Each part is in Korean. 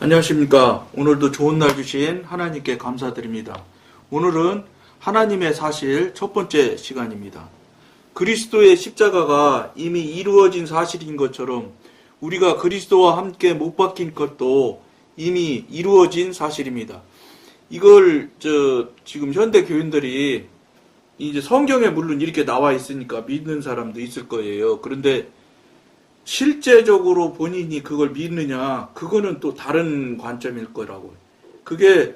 안녕하십니까. 오늘도 좋은 날 주신 하나님께 감사드립니다. 오늘은 하나님의 사실 첫 번째 시간입니다. 그리스도의 십자가가 이미 이루어진 사실인 것처럼 우리가 그리스도와 함께 못 박힌 것도 이미 이루어진 사실입니다. 이걸 지금 현대 교인들이 이제 성경에 물론 이렇게 나와 있으니까 믿는 사람도 있을 거예요. 그런데 실제적으로 본인이 그걸 믿느냐, 그거는 또 다른 관점일 거라고. 그게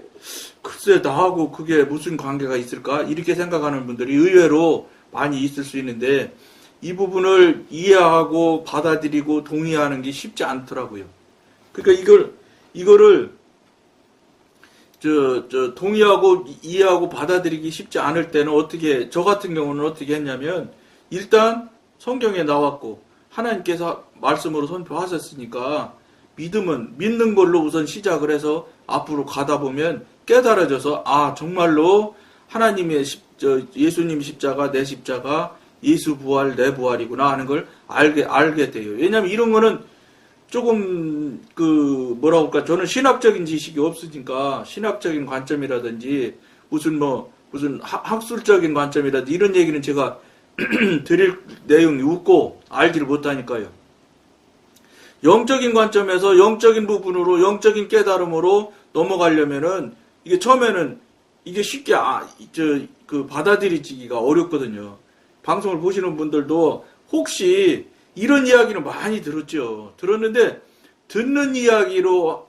글쎄 나하고 그게 무슨 관계가 있을까? 이렇게 생각하는 분들이 의외로 많이 있을 수 있는데 이 부분을 이해하고 받아들이고 동의하는 게 쉽지 않더라고요. 그러니까 이거를 동의하고 이해하고 받아들이기 쉽지 않을 때는 저 같은 경우는 어떻게 했냐면, 일단 성경에 나왔고 하나님께서 말씀으로 선포하셨으니까 믿는 걸로 우선 시작을 해서 앞으로 가다 보면 깨달아져서 정말로 하나님의 예수님 십자가, 내 십자가, 예수 부활, 내 부활이구나 하는 걸 알게 돼요. 왜냐면 이런 거는 조금 저는 신학적인 지식이 없으니까 신학적인 관점이라든지 무슨 학술적인 관점이라든지 이런 얘기는 제가 드릴 내용이 없고 알지를 못하니까요. 영적인 관점에서 영적인 부분으로 영적인 깨달음으로 넘어가려면은 이게 처음에는 이게 쉽게 받아들이기가 어렵거든요. 방송을 보시는 분들도 혹시 이런 이야기는 많이 들었는데 듣는 이야기로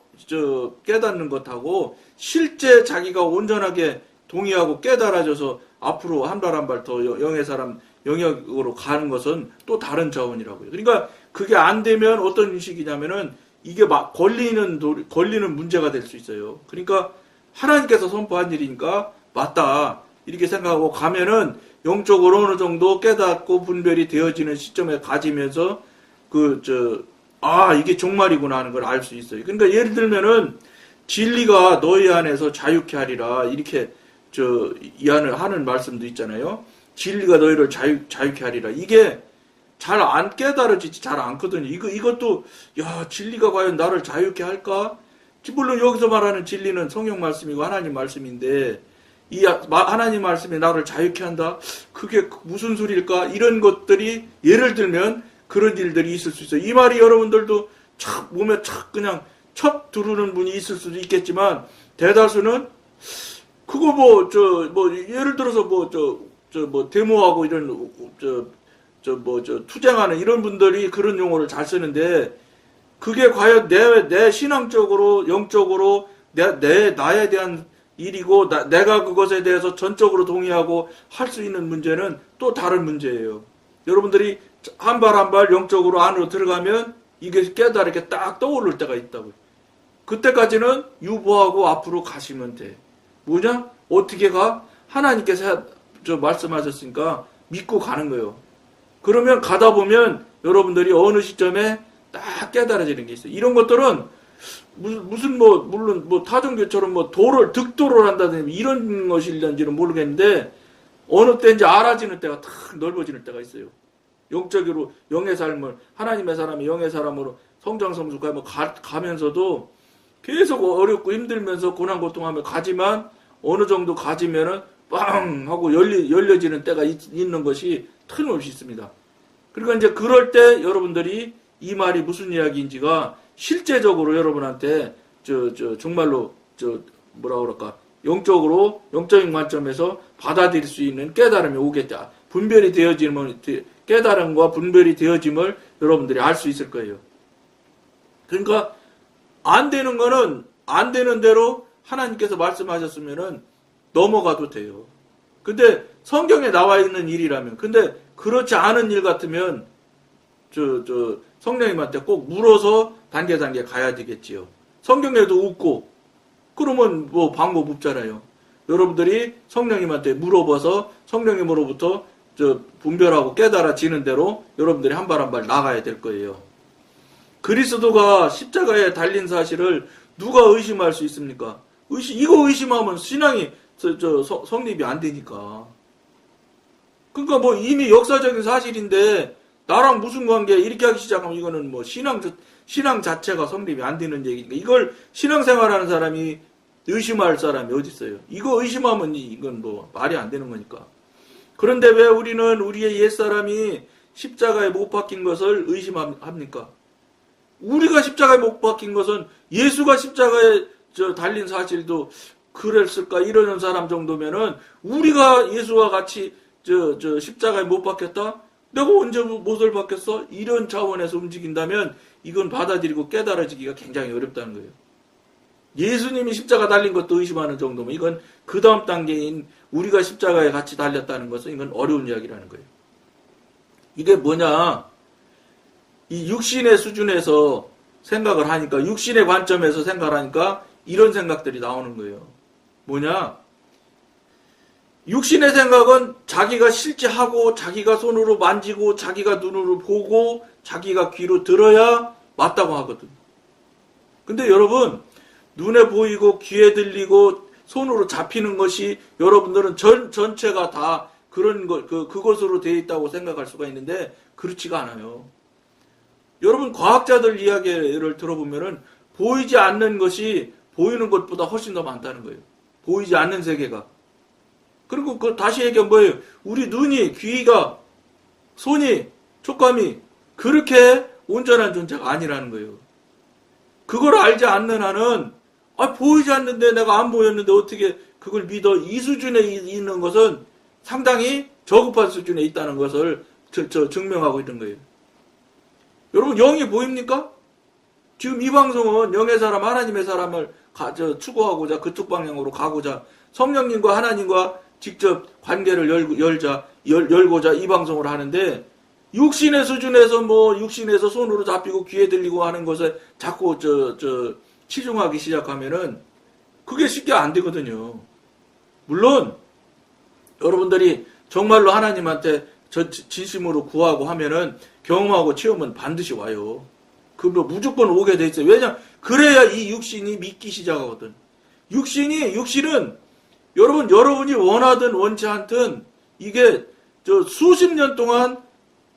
깨닫는 것하고 실제 자기가 온전하게 동의하고 깨달아져서 앞으로 한 발 한 발 더 영의 사람 영역으로 가는 것은 또 다른 차원이라고요. 그러니까 그게 안 되면 어떤 식이냐면은 이게 막 걸리는 문제가 될 수 있어요. 그러니까 하나님께서 선포한 일이니까 맞다 이렇게 생각하고 가면은 영적으로 어느 정도 깨닫고 분별이 되어지는 시점에 가지면서 이게 종말이구나 하는 걸 알 수 있어요. 그러니까 예를 들면은 진리가 너희 안에서 자유케 하리라 이렇게 하는 말씀도 있잖아요. 진리가 너희를 자유케 하리라. 이게 잘 안 깨달아지지 잘 않거든요. 이것도 진리가 과연 나를 자유케 할까? 물론 여기서 말하는 진리는 성경 말씀이고 하나님 말씀인데 하나님 말씀이 나를 자유케 한다? 그게 무슨 소리일까? 이런 것들이 예를 들면 그런 일들이 있을 수 있어요. 이 말이 여러분들도 몸에 그냥 척 두르는 분이 있을 수도 있겠지만 대다수는 그거 예를 들어서 데모하고 이런 투쟁하는 이런 분들이 그런 용어를 잘 쓰는데 그게 과연 내 신앙적으로 영적으로 나에 대한 일이고 내가 그것에 대해서 전적으로 동의하고 할 수 있는 문제는 또 다른 문제예요. 여러분들이 한 발 한 발 영적으로 안으로 들어가면 이게 깨달게 딱 떠오를 때가 있다고요. 그때까지는 유보하고 앞으로 가시면 돼. 뭐냐? 어떻게 가? 하나님께서 말씀하셨으니까 믿고 가는 거예요. 그러면 가다 보면 여러분들이 어느 시점에 딱 깨달아지는 게 있어요. 이런 것들은 물론 타종교처럼 득도를 한다든지 이런 것일런지는 모르겠는데 어느 때인지 알아지는 때가 탁 넓어지는 때가 있어요. 영적으로 영의 삶을 하나님의 사람이 영의 사람으로 성장성숙하며 가면서도 계속 어렵고 힘들면서 고난 고통하며 가지만 어느 정도 가지면은 빵 하고 열려지는 때가 있는 것이 틀림없이 있습니다. 그러니까 이제 그럴 때 여러분들이 이 말이 무슨 이야기인지가 실제적으로 여러분한테 정말로 영적으로 영적인 관점에서 받아들일 수 있는 깨달음이 오겠다. 분별이 되어지면 깨달음과 분별이 되어짐을 여러분들이 알 수 있을 거예요. 그러니까 안 되는 거는 안 되는 대로 하나님께서 말씀하셨으면은 넘어가도 돼요. 근데 성경에 나와 있는 일이라면, 근데 그렇지 않은 일 같으면 성령님한테 꼭 물어서 단계 가야 되겠지요. 성경에도 없고 그러면 방법 없잖아요. 여러분들이 성령님한테 물어봐서 성령님으로부터 분별하고 깨달아지는 대로 여러분들이 한 발 한 발 나가야 될 거예요. 그리스도가 십자가에 달린 사실을 누가 의심할 수 있습니까? 이거 의심하면 신앙이 성립이 안 되니까. 그러니까 이미 역사적인 사실인데 나랑 무슨 관계 이렇게 하기 시작하면 이거는 신앙 신앙 자체가 성립이 안 되는 얘기니까 이걸 신앙생활하는 사람이 의심할 사람이 어디 있어요? 이거 의심하면 이건 뭐 말이 안 되는 거니까. 그런데 왜 우리는 우리의 옛사람이 십자가에 못 박힌 것을 의심합니까? 우리가 십자가에 못 박힌 것은 예수가 십자가에 달린 사실도 그랬을까 이러는 사람 정도면은 우리가 예수와 같이 십자가에 못 박혔다? 내가 언제 못을 박혔어? 이런 차원에서 움직인다면 이건 받아들이고 깨달아지기가 굉장히 어렵다는 거예요. 예수님이 십자가 달린 것도 의심하는 정도면 이건 그 다음 단계인 우리가 십자가에 같이 달렸다는 것은 이건 어려운 이야기라는 거예요. 이게 뭐냐? 이 육신의 수준에서 생각을 하니까, 육신의 관점에서 생각을 하니까 이런 생각들이 나오는 거예요. 뭐냐? 육신의 생각은 자기가 실제 하고, 자기가 손으로 만지고, 자기가 눈으로 보고, 자기가 귀로 들어야 맞다고 하거든. 근데 여러분, 눈에 보이고, 귀에 들리고, 손으로 잡히는 것이 여러분들은 전체가 다 그런 그것으로 되어 있다고 생각할 수가 있는데, 그렇지가 않아요. 여러분, 과학자들 이야기를 들어보면은, 보이지 않는 것이 보이는 것보다 훨씬 더 많다는 거예요. 보이지 않는 세계가. 그리고 다시 얘기하면 뭐예요? 우리 눈이, 귀가, 손이, 촉감이 그렇게 온전한 존재가 아니라는 거예요. 그걸 알지 않는 한은 보이지 않는데 내가 안 보였는데 어떻게 그걸 믿어? 이 수준에 있는 것은 상당히 저급한 수준에 있다는 것을 증명하고 있는 거예요. 여러분, 영이 보입니까? 지금 이 방송은 영의 사람, 하나님의 사람을 추구하고자, 그쪽 방향으로 가고자, 성령님과 하나님과 직접 관계를 열고자 이 방송을 하는데, 육신의 수준에서 육신에서 손으로 잡히고 귀에 들리고 하는 것에 자꾸 치중하기 시작하면은 그게 쉽게 안 되거든요. 물론 여러분들이 정말로 하나님한테 진심으로 구하고 하면은 경험하고 체험은 반드시 와요. 무조건 오게 돼 있어요. 왜냐? 그래야 이 육신이 믿기 시작하거든. 육신은 여러분이 원하든 원치 않든 이게 수십 년 동안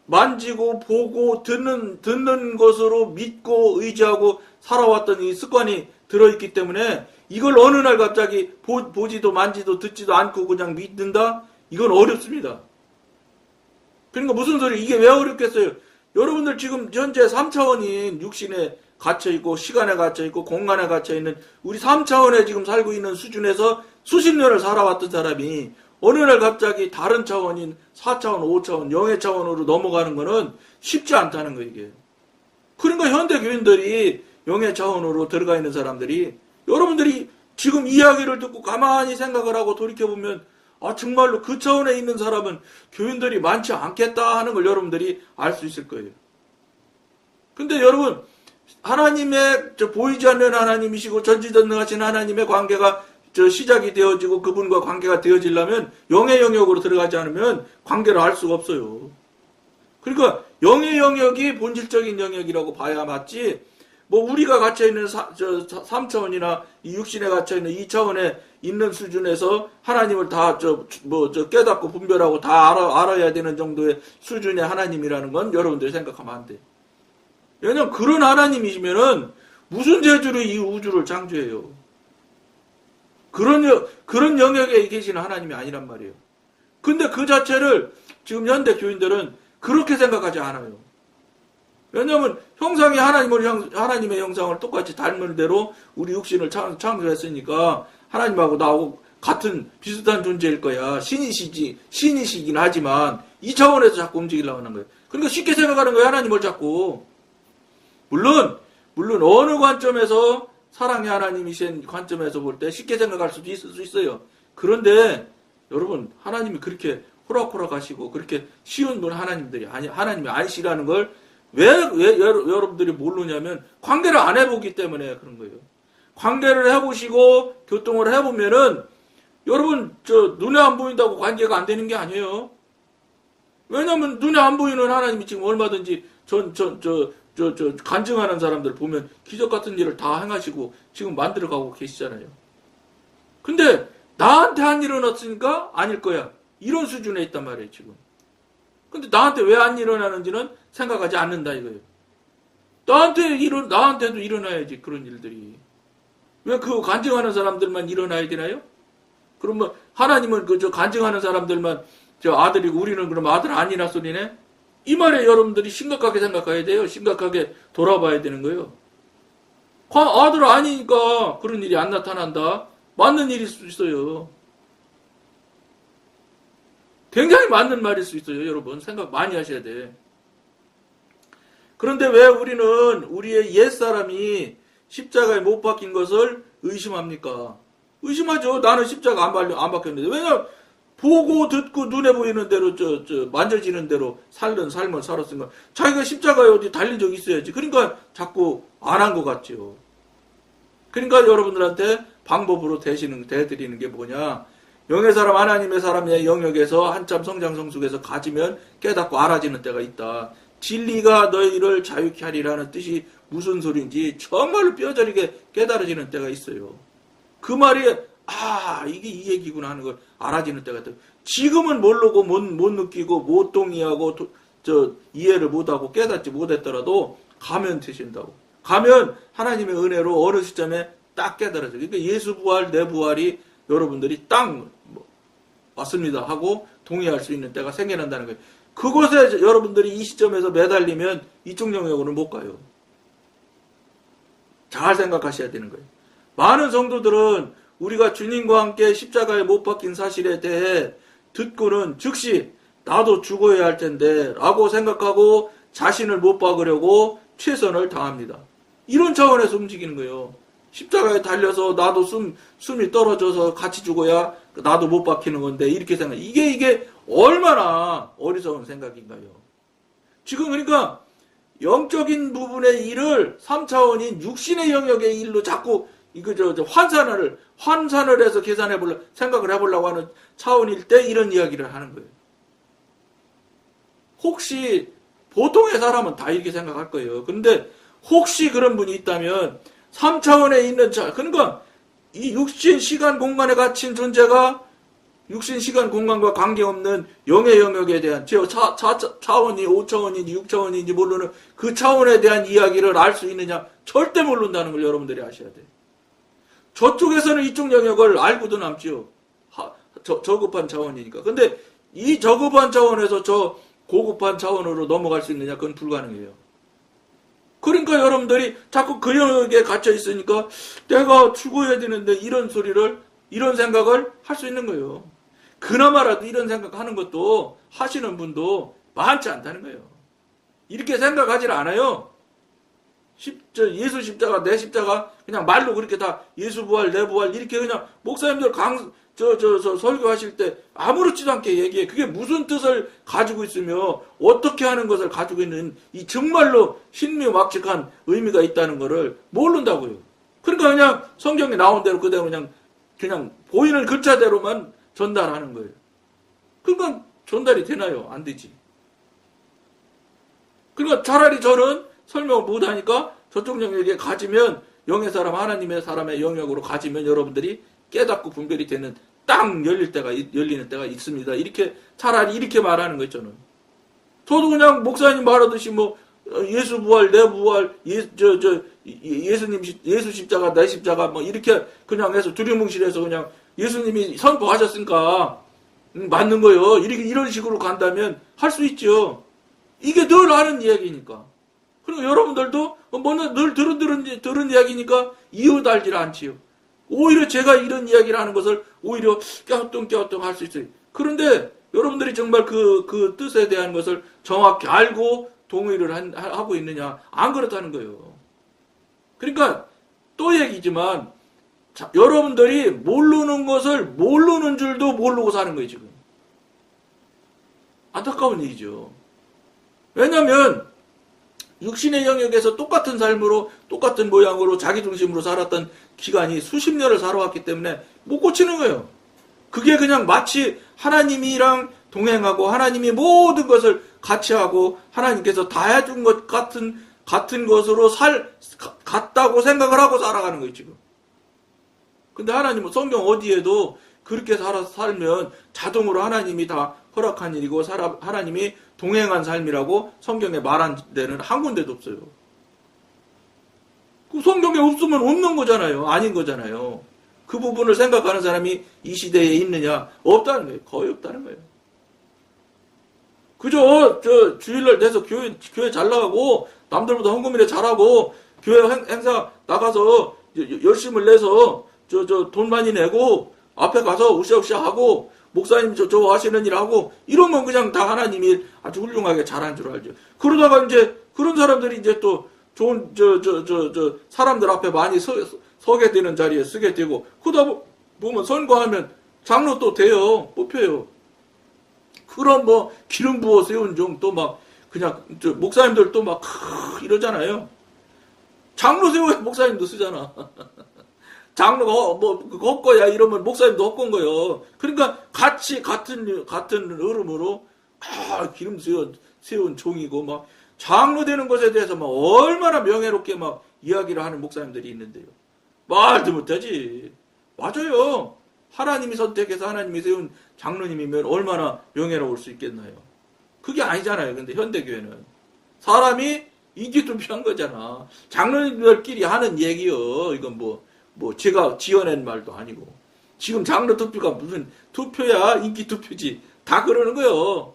만지고 보고 듣는 것으로 믿고 의지하고 살아왔던 이 습관이 들어있기 때문에 이걸 어느 날 갑자기 보지도 만지도 듣지도 않고 그냥 믿는다? 이건 어렵습니다. 그러니까 무슨 소리, 이게 왜 어렵겠어요? 여러분들 지금 현재 3차원인 육신에 갇혀있고 시간에 갇혀있고 공간에 갇혀있는 우리 3차원에 지금 살고 있는 수준에서 수십 년을 살아왔던 사람이 어느 날 갑자기 다른 차원인 4차원, 5차원, 영의 차원으로 넘어가는 거는 쉽지 않다는 거예요, 이게. 그러니까 현대 교인들이 영의 차원으로 들어가 있는 사람들이, 여러분들이 지금 이야기를 듣고 가만히 생각을 하고 돌이켜보면 정말로 그 차원에 있는 사람은 교인들이 많지 않겠다 하는 걸 여러분들이 알 수 있을 거예요. 근데 여러분, 하나님의 보이지 않는 하나님이시고 전지전능하신 하나님의 관계가 시작이 되어지고 그분과 관계가 되어지려면 영의 영역으로 들어가지 않으면 관계를 할 수가 없어요. 그러니까 영의 영역이 본질적인 영역이라고 봐야 맞지, 우리가 갇혀있는 3차원이나 이 육신에 갇혀있는 2차원에 있는 수준에서 하나님을 다 깨닫고 분별하고 다 알아야 되는 정도의 수준의 하나님이라는 건 여러분들이 생각하면 안 돼. 왜냐면 그런 하나님이시면은 무슨 재주로 이 우주를 창조해요. 그런 영역에 계시는 하나님이 아니란 말이에요. 근데 그 자체를 지금 현대 교인들은 그렇게 생각하지 않아요. 왜냐하면 형상이 하나님의 형상을 똑같이 닮은 대로 우리 육신을 창조했으니까 하나님하고 나하고 같은 비슷한 존재일 거야. 신이시긴 하지만 이 차원에서 자꾸 움직이려고 하는 거예요. 그러니까 쉽게 생각하는 거예요, 하나님을 자꾸. 물론 어느 관점에서 사랑의 하나님이신 관점에서 볼 때 쉽게 생각할 수도 있을 수 있어요. 그런데 여러분, 하나님이 그렇게 호락호락 하시고 그렇게 쉬운 분 하나님이 아니시라는 걸 왜 여러분들이 모르냐면 관계를 안 해보기 때문에 그런 거예요. 관계를 해보시고 교통을 해보면은 여러분 눈에 안 보인다고 관계가 안 되는 게 아니에요. 왜냐면 눈에 안 보이는 하나님이 지금 얼마든지 간증하는 사람들 보면 기적 같은 일을 다 행하시고 지금 만들어가고 계시잖아요. 근데 나한테 한 일은 없으니까 아닐 거야. 이런 수준에 있단 말이에요, 지금. 근데 나한테 왜 안 일어나는지는 생각하지 않는다 이거예요. 나한테도 일어나야지, 그런 일들이. 왜 그 간증하는 사람들만 일어나야 되나요? 그러면 하나님은 저 간증하는 사람들만 저 아들이고 우리는 그럼 아들 아니라 소리네? 이 말에 여러분들이 심각하게 생각해야 돼요. 심각하게 돌아봐야 되는 거예요. 아들 아니니까 그런 일이 안 나타난다. 맞는 일일 수 있어요. 굉장히 맞는 말일 수 있어요, 여러분. 생각 많이 하셔야 돼. 그런데 왜 우리는 우리의 옛사람이 십자가에 못 박힌 것을 의심합니까? 의심하죠. 나는 십자가 안 박혔는데. 왜냐면 보고 듣고 눈에 보이는 대로 만져지는 대로 삶을 살았으니까 자기가 십자가에 어디 달린 적이 있어야지. 그러니까 자꾸 안 한 것 같죠. 그러니까 여러분들한테 방법으로 대드리는 게 뭐냐? 영의 사람 하나님의 사람의 영역에서 한참 성장 성숙해서 가지면 깨닫고 알아지는 때가 있다. 진리가 너희를 자유케 하리라는 뜻이 무슨 소리인지 정말로 뼈저리게 깨달아지는 때가 있어요. 그 말이 이게 이 얘기구나 하는 걸 알아지는 때가 있다. 지금은 모르고 못 느끼고 못 동의하고 이해를 못하고 깨닫지 못했더라도 가면 되신다고. 가면 하나님의 은혜로 어느 시점에 딱 깨달아져요. 그러니까 예수 부활, 내 부활이 여러분들이 딱 맞습니다 하고 동의할 수 있는 때가 생겨난다는 거예요. 그곳에 여러분들이 이 시점에서 매달리면 이쪽 영역으로는 못 가요. 잘 생각하셔야 되는 거예요. 많은 성도들은 우리가 주님과 함께 십자가에 못 박힌 사실에 대해 듣고는 즉시 나도 죽어야 할 텐데 라고 생각하고 자신을 못 박으려고 최선을 다합니다. 이런 차원에서 움직이는 거예요. 십자가에 달려서 나도 숨이 떨어져서 같이 죽어야 나도 못 박히는 건데 이렇게 생각. 이게 얼마나 어리석은 생각인가요? 지금 그러니까 영적인 부분의 일을 3차원인 육신의 영역의 일로 자꾸 환산을 해서 생각을 해보려고 하는 차원일 때 이런 이야기를 하는 거예요. 혹시 보통의 사람은 다 이렇게 생각할 거예요. 그런데 혹시 그런 분이 있다면 3차원에 있는 그러니까 이 육신, 시간, 공간에 갇힌 존재가 육신, 시간, 공간과 관계없는 영의 영역에 대한 차원이 5차원인지 6차원인지 모르는 그 차원에 대한 이야기를 알 수 있느냐? 절대 모른다는 걸 여러분들이 아셔야 돼요. 저쪽에서는 이쪽 영역을 알고도 남지요. 저급한 차원이니까. 근데 이 저급한 차원에서 저 고급한 차원으로 넘어갈 수 있느냐? 그건 불가능해요. 그러니까 여러분들이 자꾸 그 영역에 갇혀 있으니까 내가 죽어야 되는데 이런 생각을 할 수 있는 거예요. 그나마라도 이런 생각하는 것도 하시는 분도 많지 않다는 거예요. 이렇게 생각하질 않아요. 예수 십자가, 내 십자가, 그냥 말로 그렇게 다 예수 부활, 내 부활, 이렇게 그냥 목사님들 설교하실 때 아무렇지도 않게 얘기해. 그게 무슨 뜻을 가지고 있으며 어떻게 하는 것을 가지고 있는 이 정말로 신묘막측한 의미가 있다는 것을 모른다고요. 그러니까 그냥 성경에 나온 대로 그대로 그냥 보이는 글자대로만 전달하는 거예요. 그러니까 전달이 되나요? 안 되지. 그러니까 차라리 저는 설명을 못하니까 저쪽 영역에 가지면 영의 사람, 하나님의 사람의 영역으로 가지면 여러분들이 깨닫고 분별이 되는 딱 열리는 때가 있습니다. 이렇게 차라리 이렇게 말하는 거 있잖아요. 저도 그냥 목사님 말하듯이 예수 부활, 내 부활, 예수님 예수 십자가, 내 십자가 이렇게 그냥 해서 두리뭉실해서 그냥 예수님이 선포하셨으니까 맞는 거예요. 이런 식으로 간다면 할 수 있죠. 이게 늘 하는 이야기니까. 그리고 여러분들도 늘 들은 이야기니까 이어달질 않지요. 오히려 제가 이런 이야기를 하는 것을 오히려 깨우뚱 할 수 있어요. 그런데 여러분들이 정말 그 뜻에 대한 것을 정확히 알고 동의를 하고 있느냐? 안 그렇다는 거예요. 그러니까 또 얘기지만 여러분들이 모르는 것을 모르는 줄도 모르고 사는 거예요, 지금. 안타까운 일이죠. 왜냐하면 육신의 영역에서 똑같은 삶으로 똑같은 모양으로 자기 중심으로 살았던 기간이 수십 년을 살아왔기 때문에 못 고치는 거예요. 그게 그냥 마치 하나님이랑 동행하고 하나님이 모든 것을 같이 하고 하나님께서 다 해준 것 같은 것으로 같다고 생각을 하고 살아가는 거예요, 지금. 근데 하나님은 성경 어디에도 그렇게 살면 자동으로 하나님이 다 허락한 일이고 하나님이 동행한 삶이라고 성경에 말한 데는 한 군데도 없어요. 그 성경에 없으면 없는 거잖아요. 아닌 거잖아요. 그 부분을 생각하는 사람이 이 시대에 있느냐? 없다는 거예요. 거의 없다는 거예요. 그저 주일날 돼서 교회 잘 나가고 남들보다 헌금이라 잘하고 교회 행사 나가서 열심을 내서 돈 많이 내고 앞에 가서 우시아우시아 하고 목사님 저 하시는 일 하고 이러면 그냥 다 하나님이 아주 훌륭하게 잘한 줄 알죠. 그러다가 이제 그런 사람들이 이제 또 좋은 사람들 앞에 많이 서게 되는 자리에 쓰게 되고 그러다 보면 선거하면 장로 또 돼요. 뽑혀요. 그런 뭐 기름 부어 세운 종 또 막 그냥 목사님들 또 막 이러잖아요. 장로 세워야 목사님도 쓰잖아. 장로가 뭐 헛거야 이러면 목사님도 헛건 거예요. 그러니까 같이 같은 흐름으로 기름 세운 종이고 막 장로 되는 것에 대해서 막 얼마나 명예롭게 막 이야기를 하는 목사님들이 있는데요. 말도 못하지. 맞아요. 하나님이 선택해서 하나님이 세운 장로님이면 얼마나 명예로울 수 있겠나요? 그게 아니잖아요. 근데 현대교회는 사람이 인기 투표한 거잖아. 장로님들끼리 하는 얘기요. 이건 뭐 제가 지어낸 말도 아니고 지금 장로 투표가 무슨 투표야? 인기 투표지. 다 그러는 거예요.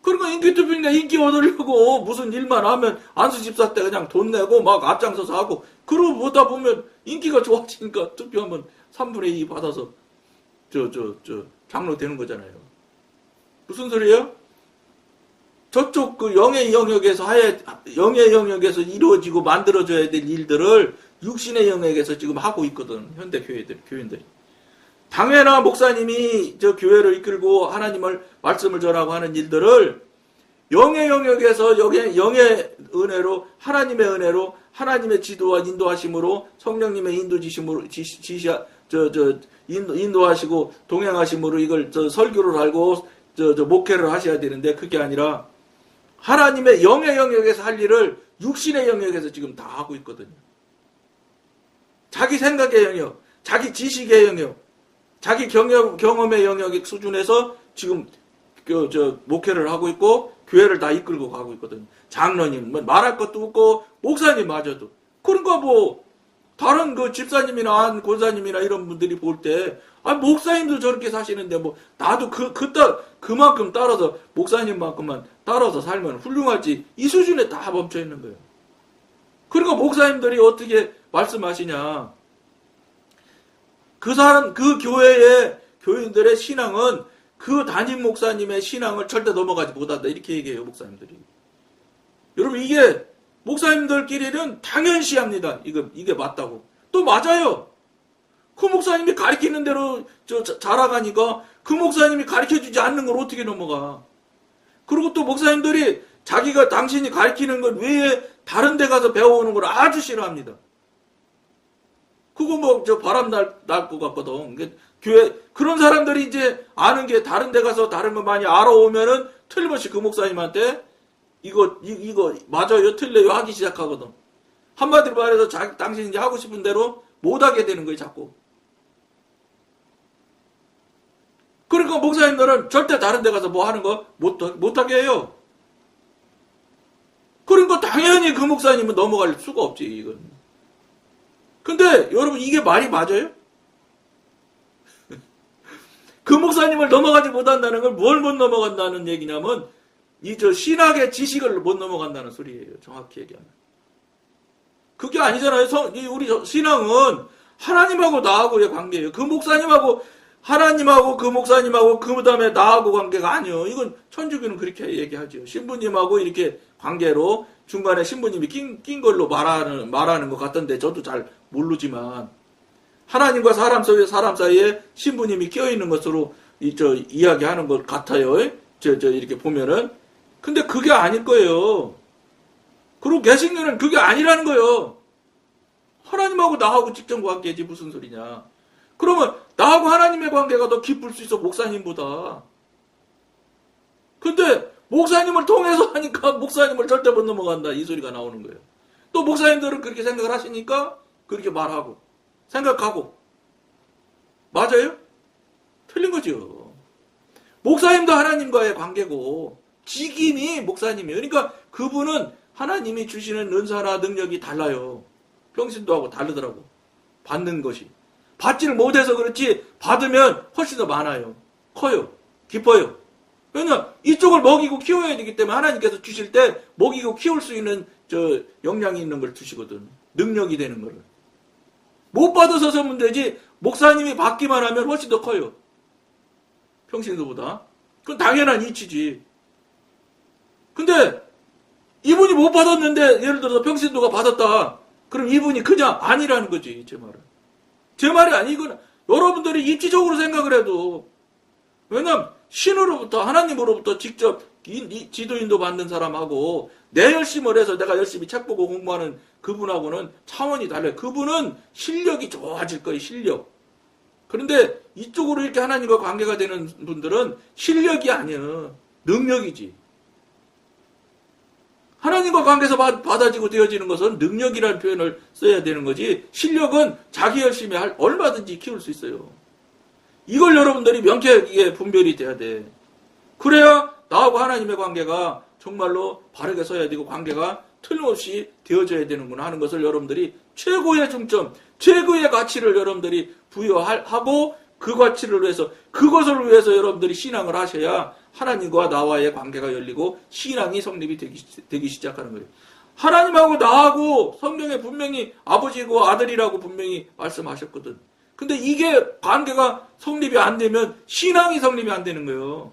그러니까 인기 투표니까 인기 얻으려고 무슨 일만 하면 안수 집사 때 그냥 돈 내고 막 앞장서서 하고 그러고 보다 보면 인기가 좋아지니까 투표하면 3분의 2 받아서 장로 되는 거잖아요. 무슨 소리예요? 저쪽 그 영의 영역에서 이루어지고 만들어져야 될 일들을 육신의 영역에서 지금 하고 있거든. 현대 교인들이. 당회나 목사님이 저 교회를 이끌고 하나님을 말씀을 전하고 하는 일들을 영의 영역에서 영의 은혜로 하나님의 은혜로 하나님의 지도와 인도하심으로 성령님의 인도하시고 동행하심으로 이걸 설교를 알고 목회를 하셔야 되는데 그게 아니라 하나님의 영의 영역에서 할 일을 육신의 영역에서 지금 다 하고 있거든요. 자기 생각의 영역, 자기 지식의 영역, 자기 경험의 영역 수준에서 지금 목회를 하고 있고 교회를 다 이끌고 가고 있거든요. 장로님 말할 것도 없고 목사님마저도. 그러니까 뭐 다른 그 집사님이나 권사님이나 이런 분들이 볼 때 목사님도 저렇게 사시는데 뭐 나도 그만큼 따라서 목사님만큼만 따라서 살면 훌륭하지 이 수준에 다 멈춰 있는 거예요. 그러니까 목사님들이 어떻게 말씀하시냐? 그 교회의 교인들의 신앙은 그 담임 목사님의 신앙을 절대 넘어가지 못한다. 이렇게 얘기해요, 목사님들이. 여러분, 이게 목사님들끼리는 당연시합니다. 이게 맞다고. 또 맞아요. 그 목사님이 가르치는 대로 자라가니까 그 목사님이 가르쳐주지 않는 걸 어떻게 넘어가. 그리고 또 목사님들이 당신이 가르치는 것 외에 다른 데 가서 배워오는 걸 아주 싫어합니다. 그거 바람 날 것 같거든. 교회, 그런 사람들이 이제 아는 게 다른 데 가서 다른 거 많이 알아오면은 틀림없이 그 목사님한테 이거 맞아요, 틀려요 하기 시작하거든. 한마디로 말해서 당신이 이제 하고 싶은 대로 못하게 되는 거예요, 자꾸. 그러니까 목사님들은 절대 다른 데 가서 뭐 하는 거 못하게 해요. 그러니까 당연히 그 목사님은 넘어갈 수가 없지, 이건. 근데 여러분 이게 말이 맞아요? 그 목사님을 넘어가지 못한다는 걸 뭘 못 넘어간다는 얘기냐면 신학의 지식을 못 넘어간다는 소리예요. 정확히 얘기하면. 그게 아니잖아요. 우리 신앙은 하나님하고 나하고의 관계예요. 그 목사님하고 하나님하고 그 목사님하고 그 다음에 나하고 관계가 아니에요. 이건 천주교는 그렇게 얘기하죠. 신부님하고 이렇게 관계로 중간에 신부님이 낀 걸로 말하는 것 같던데 저도 잘 모르지만 하나님과 사람 사이에 신부님이 껴있는 것으로 이야기하는 것 같아요. 이렇게 보면은. 근데 그게 아닐 거예요. 그리고 개신교는 그게 아니라는 거예요. 하나님하고 나하고 직접 관계지 무슨 소리냐. 그러면 나하고 하나님의 관계가 더 깊을 수 있어, 목사님보다. 근데 목사님을 통해서 하니까 목사님을 절대 못 넘어간다 이 소리가 나오는 거예요. 또 목사님들은 그렇게 생각을 하시니까 그렇게 말하고 생각하고. 맞아요? 틀린 거죠. 목사님도 하나님과의 관계고 직임이 목사님이에요. 그러니까 그분은 하나님이 주시는 은사나 능력이 달라요. 평신도 하고 다르더라고. 받는 것이. 받지를 못해서 그렇지 받으면 훨씬 더 많아요. 커요. 깊어요. 왜냐면 이쪽을 먹이고 키워야 되기 때문에 하나님께서 주실 때 먹이고 키울 수 있는 역량이 있는 걸 주시거든. 능력이 되는 거를. 못 받아서 문제지 목사님이 받기만 하면 훨씬 더 커요. 평신도보다. 그건 당연한 이치지. 근데 이분이 못 받았는데 예를 들어서 평신도가 받았다. 그럼 이분이 그냥 아니라는 거지. 제 말은. 제 말이 아니거나 여러분들이 입지적으로 생각을 해도 왜냐면 신으로부터 하나님으로부터 직접 지도인도 받는 사람하고 내 열심을 해서 내가 열심히 책 보고 공부하는 그분하고는 차원이 달라요. 그분은 실력이 좋아질 거예요. 실력. 그런데 이쪽으로 이렇게 하나님과 관계가 되는 분들은 실력이 아니에요. 능력이지. 하나님과 관계에서 받아지고 되어지는 것은 능력이라는 표현을 써야 되는 거지 실력은 자기 열심히 얼마든지 키울 수 있어요. 이걸 여러분들이 명쾌하게 분별이 돼야 돼. 그래야 나하고 하나님의 관계가 정말로 바르게 서야 되고 관계가 틀림없이 되어져야 되는구나 하는 것을 여러분들이 최고의 중점, 최고의 가치를 여러분들이 부여하고 그 가치를 위해서 그것을 위해서 여러분들이 신앙을 하셔야 하나님과 나와의 관계가 열리고 신앙이 성립이 되기 시작하는 거예요. 하나님하고 나하고 성경에 분명히 아버지고 아들이라고 분명히 말씀하셨거든. 근데 이게 관계가 성립이 안 되면 신앙이 성립이 안 되는 거예요.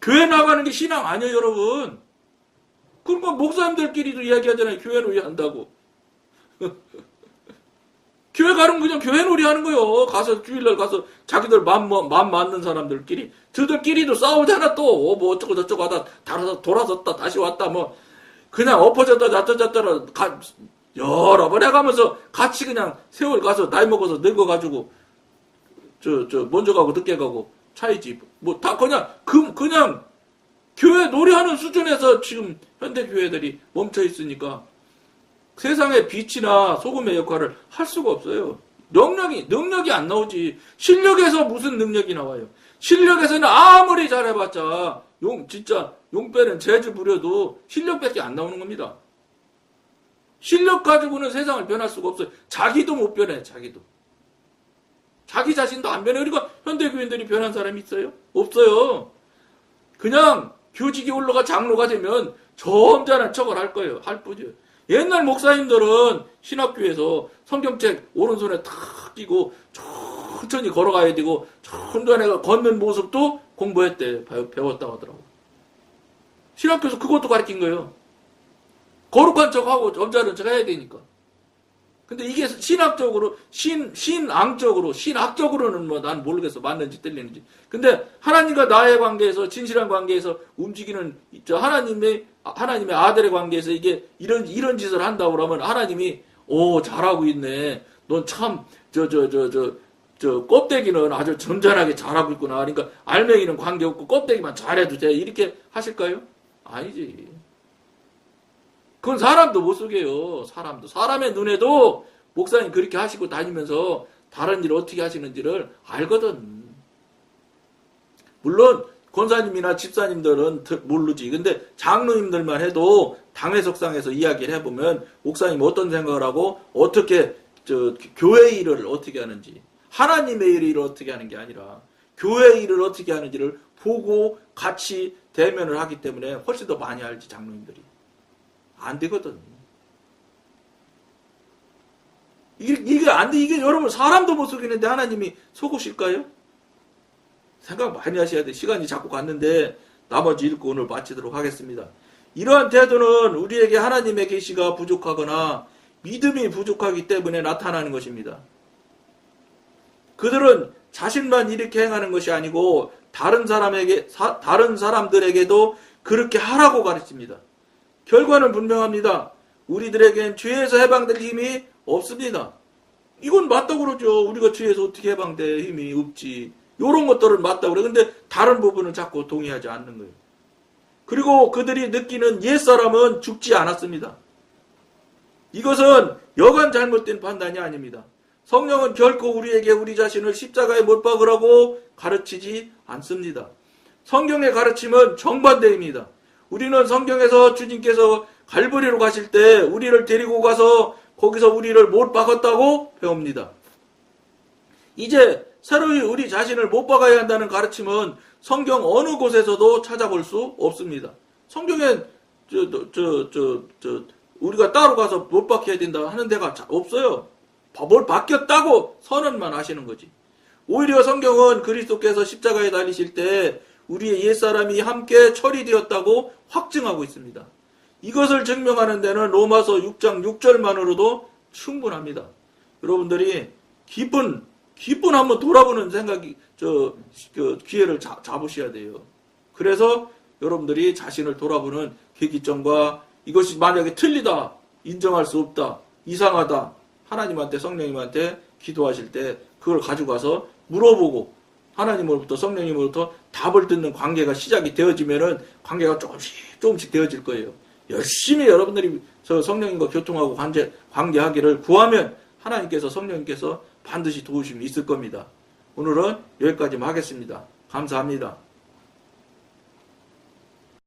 교회 나가는 게 신앙 아니에요, 여러분. 그러니까 목사님들끼리도 이야기하잖아요. 교회 놀이 한다고. 교회 가는 그냥 교회 놀이 하는 거예요. 가서 주일날 가서 자기들 맘 맞는 사람들끼리 저들끼리도 싸우잖아 또. 뭐 어쩌고 저쩌고 하다 돌아섰다 다시 왔다 뭐 그냥 엎어졌다 낮아졌다 여러 번 해가면서 같이 그냥 세월 가서 나이 먹어서 늙어가지고 먼저 가고 늦게 가고 차이지. 뭐 다 그냥 교회 놀이하는 수준에서 지금 현대 교회들이 멈춰 있으니까 세상의 빛이나 소금의 역할을 할 수가 없어요. 능력이 안 나오지. 실력에서 무슨 능력이 나와요? 실력에서는 아무리 잘해봤자 진짜 용빼는 재주 부려도 실력밖에 안 나오는 겁니다. 실력 가지고는 세상을 변할 수가 없어요. 자기도 못 변해. 자기 자신도 안 변해. 그러니까 현대교인들이 변한 사람이 있어요? 없어요. 그냥 교직이 올라가 장로가 되면 점잖은 척을 할 거예요. 할 뿐이에요. 옛날 목사님들은 신학교에서 성경책 오른손에 탁 끼고 천천히 걸어가야 되고 천천히 걷는 모습도 공부했대. 배웠다고 하더라고. 신학교에서 그것도 가르친 거예요. 거룩한 척하고 점잖은 척 해야 되니까. 근데 이게 신학적으로, 신학적으로는 뭐 난 모르겠어. 맞는지 틀리는지. 근데 하나님과 나의 관계에서, 진실한 관계에서 움직이는, 하나님의 아들의 관계에서 이게 이런 짓을 한다고 그러면 하나님이, 잘하고 있네. 넌 참, 껍데기는 아주 점잖하게 잘하고 있구나. 그러니까 알맹이는 관계없고 껍데기만 잘해도 돼. 이렇게 하실까요? 아니지. 그건 사람도 못 속여요. 사람의 눈에도 목사님 그렇게 하시고 다니면서 다른 일을 어떻게 하시는지를 알거든. 물론 권사님이나 집사님들은 모르지. 근데 장로님들만 해도 당회석상에서 이야기를 해보면 목사님 어떤 생각을 하고 어떻게 교회 일을 어떻게 하는지 하나님의 일을 어떻게 하는 게 아니라 교회 일을 어떻게 하는지를 보고 같이 대면을 하기 때문에 훨씬 더 많이 알지 장로님들이. 안 되거든. 이게 안 돼. 이게 여러분 사람도 못 속이는데 하나님이 속으실까요? 생각 많이 하셔야 돼. 시간이 자꾸 갔는데 나머지 읽고 오늘 마치도록 하겠습니다. 이러한 태도는 우리에게 하나님의 계시가 부족하거나 믿음이 부족하기 때문에 나타나는 것입니다. 그들은 자신만 이렇게 행하는 것이 아니고 다른 사람들에게도 그렇게 하라고 가르칩니다. 결과는 분명합니다. 우리들에겐 죄에서 해방될 힘이 없습니다. 이건 맞다고 그러죠. 우리가 죄에서 어떻게 해방될 힘이 없지. 이런 것들은 맞다고 그래. 근데 다른 부분은 자꾸 동의하지 않는 거예요. 그리고 그들이 느끼는 옛사람은 죽지 않았습니다. 이것은 여간 잘못된 판단이 아닙니다. 성령은 결코 우리에게 우리 자신을 십자가에 못 박으라고 가르치지 않습니다. 성경의 가르침은 정반대입니다. 우리는 성경에서 주님께서 갈보리로 가실 때 우리를 데리고 가서 거기서 우리를 못 박았다고 배웁니다. 이제 새로이 우리 자신을 못 박아야 한다는 가르침은 성경 어느 곳에서도 찾아볼 수 없습니다. 성경엔 우리가 따로 가서 못 박혀야 된다 하는 데가 없어요. 뭘 바뀌었다고 선언만 하시는 거지. 오히려 성경은 그리스도께서 십자가에 달리실 때 우리의 옛사람이 함께 처리되었다고 확증하고 있습니다. 이것을 증명하는 데는 로마서 6장 6절만으로도 충분합니다. 여러분들이 깊은 한번 돌아보는 생각이 기회를 잡으셔야 돼요. 그래서 여러분들이 자신을 돌아보는 계기점과 이것이 만약에 틀리다, 인정할 수 없다, 이상하다, 하나님한테 성령님한테 기도하실 때 그걸 가지고 가서 물어보고 하나님으로부터 성령님으로부터 답을 듣는 관계가 시작이 되어지면은 관계가 조금씩 되어질 거예요. 열심히 여러분들이 성령님과 교통하고 관계하기를 구하면 하나님께서 성령님께서 반드시 도우심이 있을 겁니다. 오늘은 여기까지만 하겠습니다. 감사합니다.